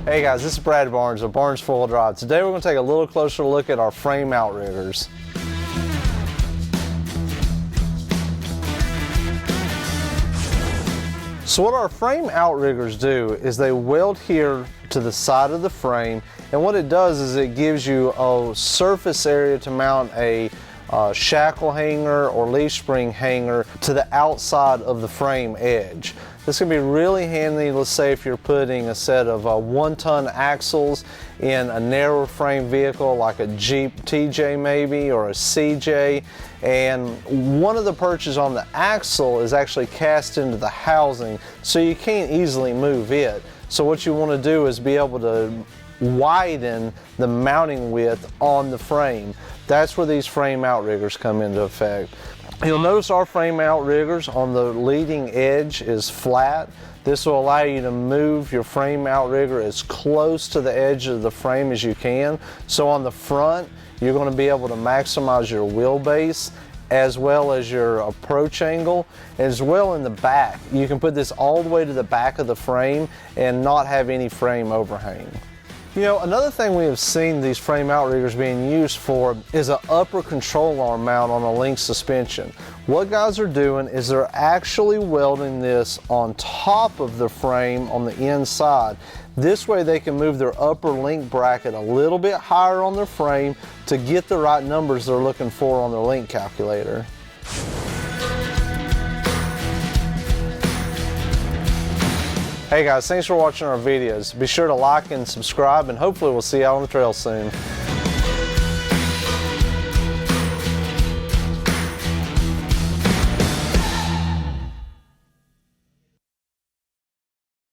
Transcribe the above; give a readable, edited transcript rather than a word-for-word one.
Hey guys, this is Brad Barnes of Barnes Four-Wheel Drive. Today we're going to take a little closer look at our frame outriggers. So what our frame outriggers do is they weld here to the side of the frame, and what it does is it gives you a surface area to mount a shackle hanger or leaf spring hanger to the outside of the frame edge. This can be really handy, let's say if you're putting a set of 1-ton axles in a narrow frame vehicle like a Jeep TJ maybe, or a CJ, and one of the perches on the axle is actually cast into the housing, so you can't easily move it. So what you want to do is be able to widen the mounting width on the frame. That's where these frame outriggers come into effect. You'll notice our frame outriggers on the leading edge is flat. This will allow you to move your frame outrigger as close to the edge of the frame as you can. So on the front, you're going to be able to maximize your wheelbase as well as your approach angle, as well in the back. You can put this all the way to the back of the frame and not have any frame overhang. You know, another thing we have seen these frame outriggers being used for is an upper control arm mount on a link suspension. What guys are doing is they're actually welding this on top of the frame on the inside. This way they can move their upper link bracket a little bit higher on their frame to get the right numbers they're looking for on their link calculator. Hey guys, thanks for watching our videos. Be sure to like and subscribe, and hopefully we'll see you out on the trail soon.